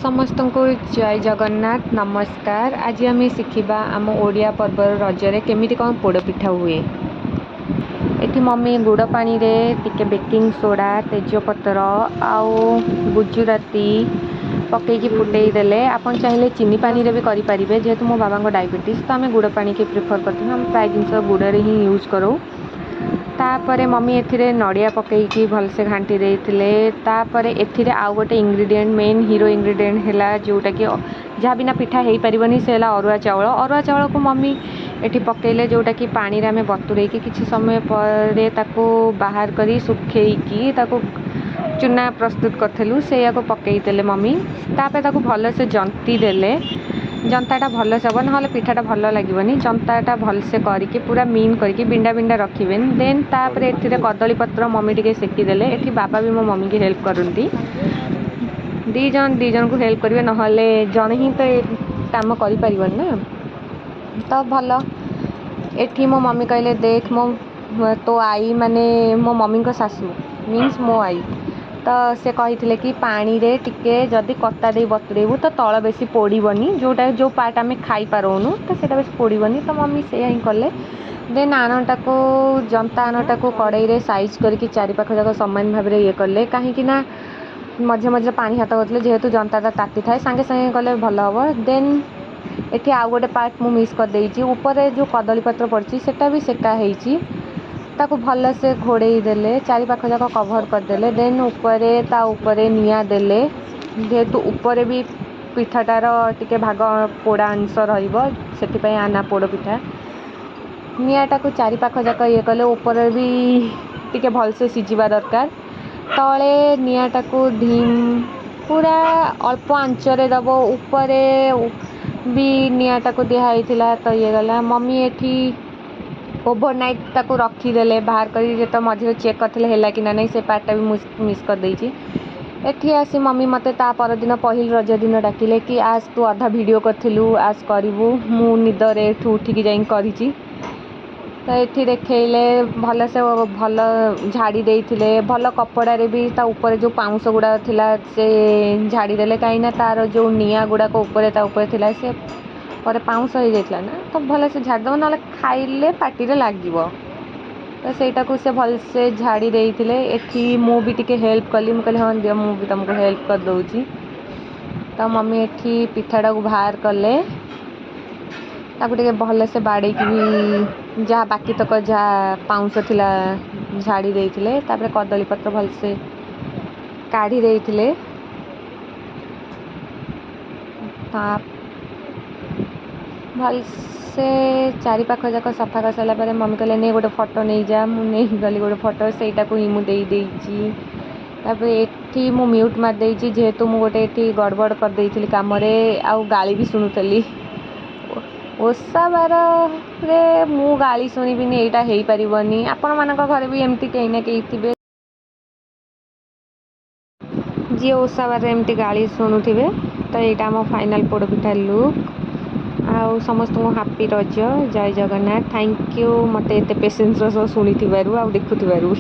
समस्त को जय जगन्नाथ नमस्कार। आज आम शिखा आम ओडिया पर्व रजरे केमी कौन पोड़पिठा हुए। ये मम्मी गुड़ पानी रे टिके बेकिंग सोडा तेजपतर आउ गुजुराती पकईकी फुटई देले। आपन चाहिए चीनी पानी रे भी करें जेहेतु मो बाबा को डायबिटीज तो आम गुड़ पानी की प्रिफर करते हैं। हम प्राय जिन गुड़ ही यूज करूँ। तापरे मम्मी एथिरे नड़िया पकईकी भलसे घांटी देइथिले। तापरे एथिरे आउ गोटे इंग्रेडिएंट मेन हीरो इंग्रेडिएंट है जोटा कि जहाँ बिना पिठा हो पारनी से अरुआ चाउल को मम्मी एठी पकेले जोटा कि पानी रे आमे बतुरेकी किछि समय पर ताको बाहर करी सुखेईकी ताको चूना प्रस्तुत करथलु से को पकई देले मम्मी। तापरे ताको भलसे जंती देले। जंताटा भल से हम ना पिठाटा भल लगे। जंताटा भलसे करके पूरा मीन करके बिंडा बिंडा रखिए। देन तापर एथिरे कदली पत्र मम्मी टिके सेकीदेले। एठी बाबा भी मो मम्मी की हेल्प करती। दी जन को हेल्प करेंगे ना जन ही तो काम कर ना तो भल। एठी मो मम्मी कहले देख मो तो आई माने मो मम्मी को सासू मीन्स मो आई तो से कही कि पानी रे टिके जदि कता दे बतुरेबू तो तल बेसी पोड़बनी जोटा जो पार्ट आम खाई पारूनु तो सेटा बेसी पोड़बनी तो मम्मी से ही कले। देन आनटा को जंता आनटा को कड़ई रे साइज करके चारि पाख जाक समान भाव ये कले कहीं मझे मझे पानी हाथ करते जेहेतु जंताटा ताती थाए सांगे सांगे कले भल हम। देन एठी आउ गोटे पार्ट मु मिस कर देइची ऊपर जो कदली पत्र पड़ची सेटा भी सेका हेइची ताको भल से घोड़े देले चारि पाख जाक कभर करदेले। देन ऊपर ता ऊपर निया देले जेहेतु ऊपर भी पिठाटार टिके भाग पोड़ा अंश रही आना पोड़ पिठा निआटा को चारि पाख जाक ये कले ऊपर भी टिके भलसे सिझिबा दरकार। तले निआटा को धीम पूरा अल्प आंचरे दब ऊपर भी निआटा को दिखाई तो ये गला। मम्मी एठी ओवरनाइट ताको रखीदेले बाहर कर तो मझे चेक करते है कि ना नहीं से पार्टा भी मिस कर देइची। एठी आसी मम्मी मते ता परदिन पहिल रज दिन डाकिले कि आज तू आधा वीडियो करथिलु आज करिवु मु निदरे एठू उठिकी जाई करिची तो ये देखले भल से भल झाड़ी देइथिले भल कपड़ा रे भी ता ऊपर जो पाउंस गुड़ा थिला से झाड़ी देले कहीं तार जो निया गुड़ाक ऊपर ता ऊपर थिला से पर पाउंस हो जाइथिला ना तो भल से झाड़ी दब ना खाइले पार्टी रे लागिवो तो सेटा को से भल से झाड़ी देइथिले। एठी मु भी टिके हेल्प कली मु कहले हां दियो मु भी तुमको हेल्प कर दउची तो मम्मी एठी पिठाटा को बाहर कले ताको टिके भल से बाड़ी की भी जहाँ बाकी तक जहाँ पाउंस थिला झाड़ी देइथिले। तापर कदली पत्र भल से काढ़ी देइथिले। भल से चारि पाख जाक सफा कर सारा पर मम्मी कहले नहीं गोटे फोटो नहीं जा मु नहीं गली गोटे फोटो सेटा को ही मु देई देइची। तापर एठी मु म्यूट मार देइची जेहेतु मु गोटे एठी गड़बड़ कर देइथिली काम रे आउ गाली भी सुनुतली ओसा बार रे मु गाली शुणिबिनी एटा हेई परिबनी आपण मानक घरे भी एमती कहीं ना कहीं थिबे जी ओसा बार एमती गाली शुणुथिबे तो यहाँ आम फाइनाल पोड़पिठा लुक आउ समस्त को हैप्पी रज जय जगन्नाथ। थैंक यू मते एते पेशेंस शुणी देखुथिबारु।